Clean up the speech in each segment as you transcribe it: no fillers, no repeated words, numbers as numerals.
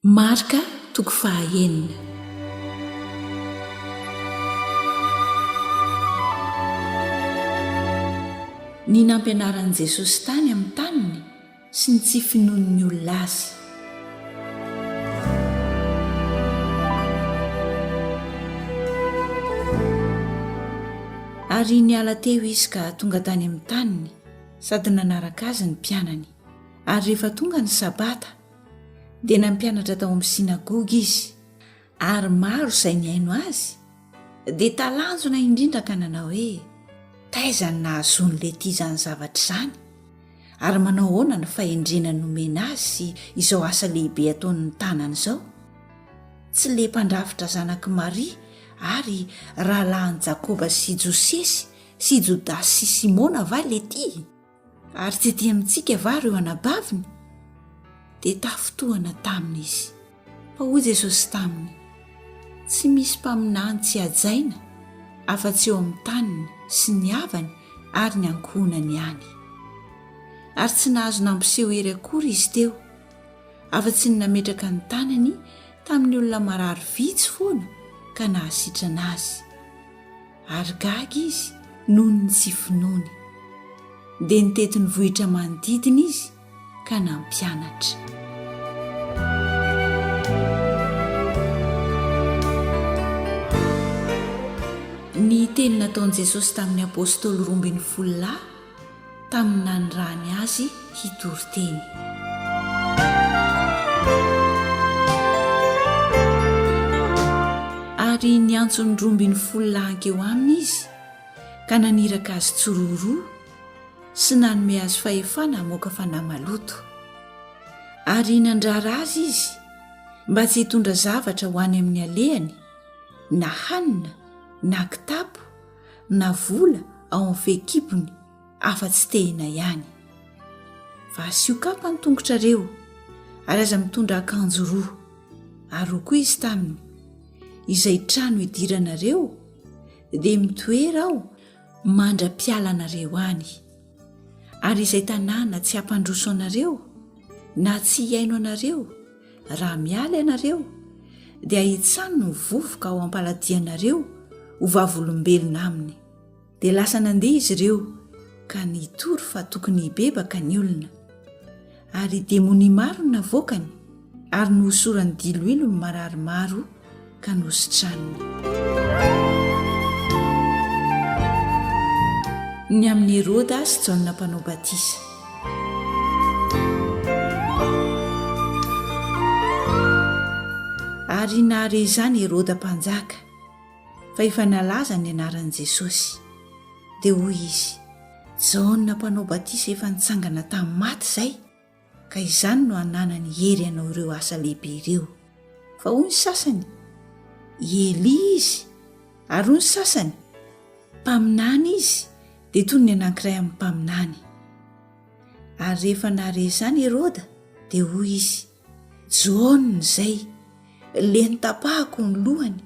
Marka toko fahaenina. Ny nampianaran'i Jesosy tany amin'ny taniny sy ny tsi-finoany olona azy. Ary niala teo izy ka tonga tany amin'ny taniny, sady nanaraka azy ny mpianany. Ary rehefa tonga ny Sabata dia nampianatra tao amin'ny synagoga izy. Ary maro izay nihaino azy dia talanjona indrindra ka nanao hoe Taiza nahazoan'ilehity izany zavatra izany, ary manao ahoana ny fahendrena nomena azy sy izao asa lehibe ataon'ny tanany izao. Tsy le mpandrafitra zanak'i Maria ary rahalahin'i Jakoba sy Josesy sy Jodasy sy Simona va lety? Ary tsy ety amintsika va ireo anabaviny? Dia tafotoana taminy izy. Fa hoy Jesosy taminy, tsy misy mpaminany tsy hajaina afa-tsy eo amin'ny taniny sy ny havany ary ny ankohonany ihany. Ary tsy nahazo nampiseho hery akory izy teo, afa-tsy ny nametraka ny tanany tamin'ny olona marary vitsy foana ka nahasitrana azy. Ary gaga izy noho ny tsi-finoany, dia nitety ny vohitra manodidina izy ka nampianatra. Ny teny nataon'i Jesosy tamin'ny apôstôly 12 tamin'ny nanarany azy hitory-teny. Ary niantsony 12 ankeo aminy izy ka naniraka azy tsororoa sy nanome azy fahefana hamoaka fanahy maloto. Ary nandrara azy izy mba tsy hitondra zavatra ho any amin'ny alehany, na hanina, na kitapo, na vola ao amin'ny fehikibony, afa-tsy tehina ihany. Fa asio kapa ny tongotrareo, ary aza mitondra akanjo roa. Ary ho koa izy taminy, izay trano hidiranareo dia mitoera aho mandra-pialanareo any. Ary izay tanàna tsy hampandroso anareo na tsy hihaino anareo raha miala ianareo, dia ahitsany ny vovoka ao am-paladianareo ho vavolombelona aminy. Dia lasa nandeha izy ireo ka nitory fa tokony hibebaka ny olona. Ary demoni maro no navoakany, ary nohosorany diloilo ny marary maro ka nohositraniny. Ny amin'ny Heroda sy Jaona mpanao batisa. Ary nahare izany Heroda mpanjaka fa efa nalaza ny anaran'i Jesosy, dia hoy izy, Jaona mpanao batisa efa nitsangana tamin'ny maty izay, ka izany no hananany hery hanao ireo asa lehibe ireo. Fa hoy ny sasany, Eli izy, ary hoy ny sasany, mpaminany izy, dia toy ny anankiray amin'ny mpaminany. Ary rehefa nahare izany Heroda dia hoy izy, Jaona izay, le nitapahako ny lohany,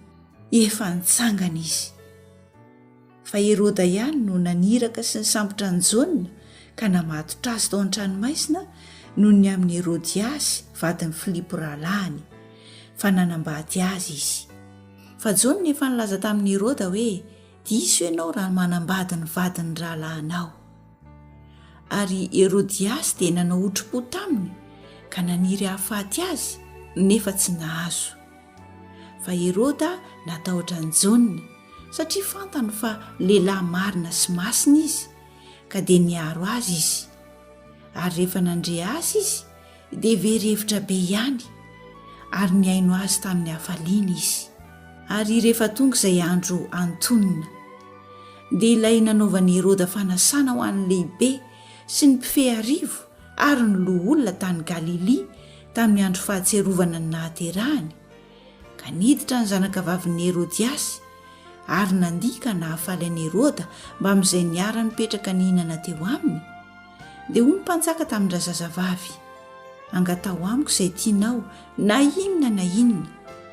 efa nitsangana izy. Fa Heroda ihany no naniraka sy nisambotra ny Jaona ka namatotra azy tao an-tranomaisina noho ny amin'ny Herodiasy vadin'ny Filipo rahalahiny, fa nanambady azy izy. Fa Jaona efa nilaza tamin'ny Heroda hoe diso ianao raha manambady ny vadin'ny rahalahinao. Ary Herodiasy dia nanao otro-po taminy ka naniry afa-tsy azy nefa tsy nahazo. Fa Heroda natahotra ny Jaona satria fantany fa lehilahy marina sy masina izy, ka dia niaro azy izy. Ary rehefa nandre azy izy dia very hevitra be ihany, ary nihaino azy tamin'ny hafaliana izy. Ary rehefa tonga izay andro antonina dia ilay nanaovan'i Heroda fanasana ho an'ny lehibe sy ny mpifeharivo ary ny loha olona tany Galili tamin'ny andro fahatserovana ny nahaterahany, ka niditra ny zanakavavin'i Herodiasy ary nandika nahafaly an'i Heroda mba amin'izay niara nipetraka nihinana teo aminy. Dia hoy ny mpanjaka tamin'ny zazavavy, angatao amiko izay tianao, na inona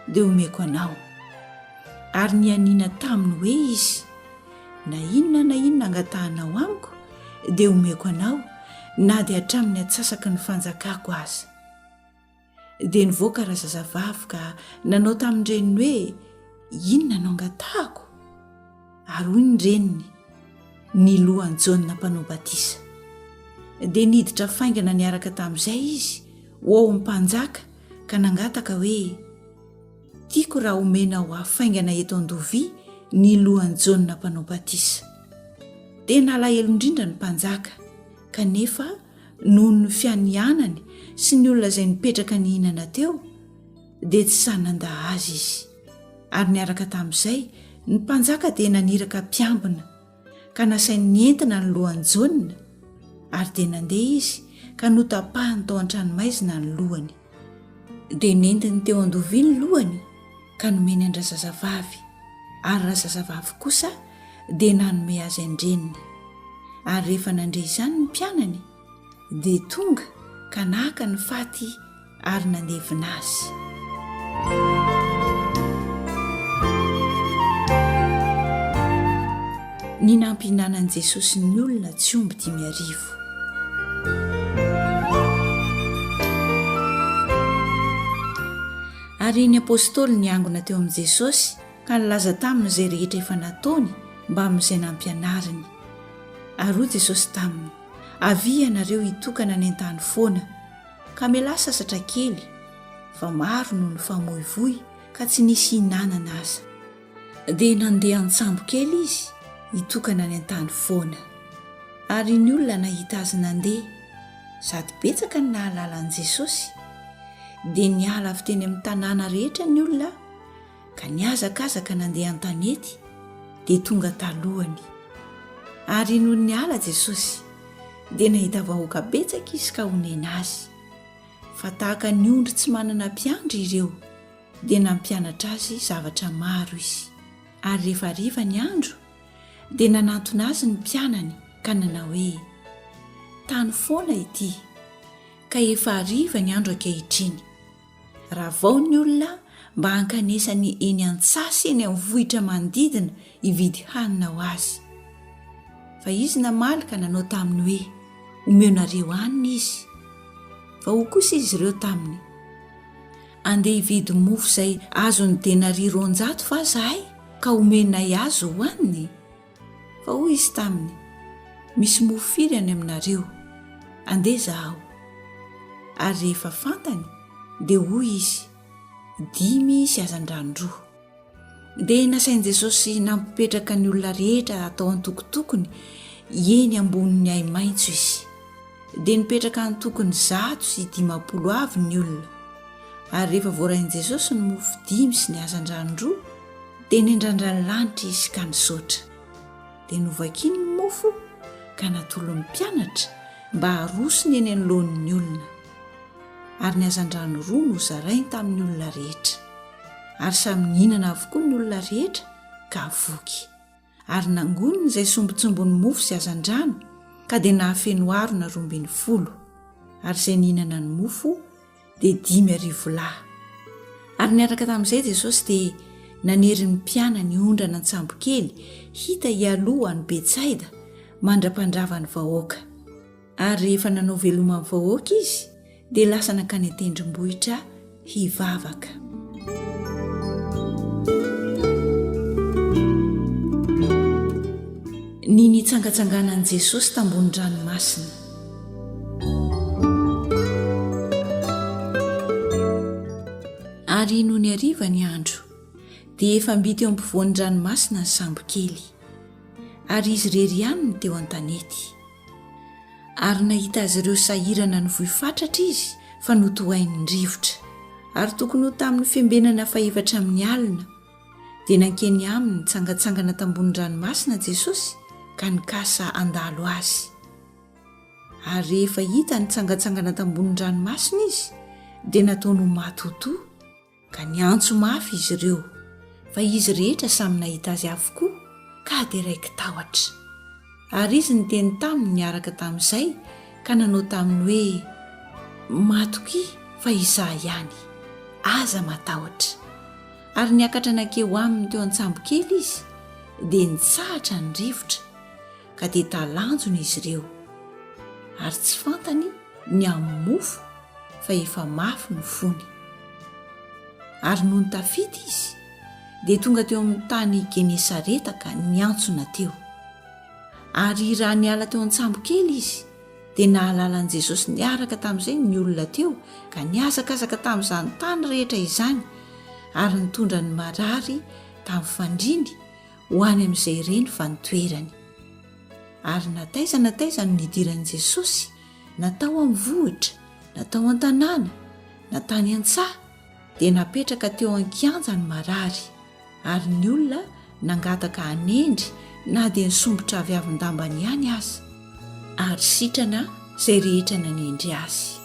dia omeko anao. Ary nianina taminy hoe izy, na inona angatahanao amiko dia omeko anao, na dia hatramin'ny atsasaky ny fanjakako aza. dia nivoaka raha zazavavy ka nanao tamin'ny reniny hoe inona no angatahako ary hoy ny reniny ny lohan'i Jaona mpanao batisa. Dia niditra faingana niaraka tamin'izay izy ho ao mpanjaka ka nangataka hoe tiako raha omena ho afaingana eto an-dovia ny lohan'i Jaona mpanao batisa. Dia nalahelo indrindra ny mpanjaka kanefa noho ny fianianany sy ny olona izay nipetraka ny hinana teo dia tsy sananda azy izy. Ary niaraka tamin'izay ny mpanjaka dia naniraka mpiambina ka nasainy nientina ny lohan'i Jaona ary dia nandeha izy ka notapahany tao an-tranomaizina ny lohany. Dia nentiny teo an-dovia ny lohany ka nomeny an-drazazavavy ary razazavavy kosa dia nanome azy an-dreniny. Ary rehefa nandre izany ny mpianany dia tonga ka naka ny faty ary nandevina azy. Ny nampiananan'i Jesosy ny olona tsy omby 5,000. Ary ny apôstôly niangona teo amin'i Jesosy ka nilaza taminy izay rehetra efa nataony mba amin'izay nampianariny. Ary hoy Jesosy taminy, avy ianareo hitokana ny an-tany foana ka miala sasatra kely fa maro no nifamoivoy ka tsy nisy hinanana aza. Dia nandeha an-tsambo kely izy hitokana ny an-tany foana. Ary ny olona nahita azy nandeha sady betsaka ny nahalala an'i Jesosy dia niala avy teny amin'ny tanàna rehetra ny olona ka niazakazaka nandeha an-tanety dia tonga talohany. Ary noho niala Jesosy dia nahita vahoaka betsaka izy ka honena azy fa tahaka ny ondry tsy manana mpiandry ireo dia nampianatra azy zavatra maro izy. Ary rehefa hariva ny andro dia nanantona azy ny mpianany ka nanao hoe tany foana ity ka efa hariva ny andro ankehitriny. Raha vao ny olona mba hankanesany eny an-tsasy eny amin'ny vohitra manodidina hividy hanina ho azy. Fa izy namaly ka nanao taminy hoe omeonareo hanina izy. Fa ho kosa izy ireo taminy andeha hividy mofo izay azony denari 200 fa zahay ka omenay azy ho haniny. Fa hoy izy taminy, misy mofo firy any aminareo, andeha zaho. Ary rehefa fantany dia hoy izy, 5 sy azan-drano-droa. Dia nasain'i Jesosy nampipetraka ny olona rehetra atao an-tokotokony eny ambonin'ny hai-maitso izy. Dia nipetraka an-tokony 100 sy 50 avy ny olona. Ary rehefa voarain'i Jesosy ny mofo 5 sy ny azan-drano-droa dia nendrandra ny lanitra izy ka nisaotra. Dia novakiny ny mofo ka natolo ny mpianatra mba harosony eny anoloan'ny olona. Ary ny azan-drano 2 no zarainy tamin'ny olona rehetra. Ary samy nihinana avokoa ny olona rehetra ka voky. Ary nangoniny izay sombitsombon'ny mofo sy azan-drano ka dia nahafeno arona 12. Ary izay nihinana ny mofo dia 5,000 lahy. Ary niaraka tamin'izay Jesosy dia nanery ny mpianany ondrana an-tsambo kely hita hialoha any Taiza mandra-pandrava ny vahoaka. Ary rehefa nanao veloma amin'ny vahoaka izy dia lasa nankany an-tendrombohitra hivavaka. Ny nitsangatsanganan'i Jesosy tambony ranomasina. Ary noho ny hariva ny andro dia efa mbity eo ampovoan'ny ranomasina ny sambo kely, ary izy rery ihany ny teo an-tanety. Ary nahita azy ireo sahirana ny vohifatratra izy fa notohainy ny rivotra, ary tokony ho tamin'ny fiambenana faefatra amin'ny alina. Dia nankeny aminy nitsangatsangana tambony ranomasina Jesosy ka nikasa andalo azy. Ary rehefa hita nitsangatsangana tambony ranomasina izy dia nataony ho matoto ka niantso mafy izy ireo, fa izy rehetra samy nahita azy avokoa ka dia raiky tahotra. Ary izy niteny taminy niaraka tamin'izay ka nanao taminy hoe matoky fa izaho ihany, aza matahotra. Ary niakatra nankeo aminy teo an-tsambo kely izy dia nitsahatra ny rivotra ka dia talanjona izy ireo. Ary tsy fantany ny amin'ny mofo fa efa mafy ny fony. ary noho ny tafity izy dia tonga teo amin'ny tany genesareta ka niantsona teo. Ary raha niala teo an-tsambo kely izy dia nahalalan'i Jesosy niaraka tamin'izay ny olona teo ka niazakazaka tamin'izany tany rehetra izany ary nitondra ny marary tamin'ny fandriny ho any amin'izay reny fa nitoerany. Ary nataiza no nidiran'i Jesosy, natao amin'ny vohitra, natao an-tanàna, natany an-tsaha dia napetraka teo an-kianja ny marary ary ny olona nangataka hanendry na dia nisombotra avy avin-dambany ihany aza ary sitrana izay rehetra nanendry azy.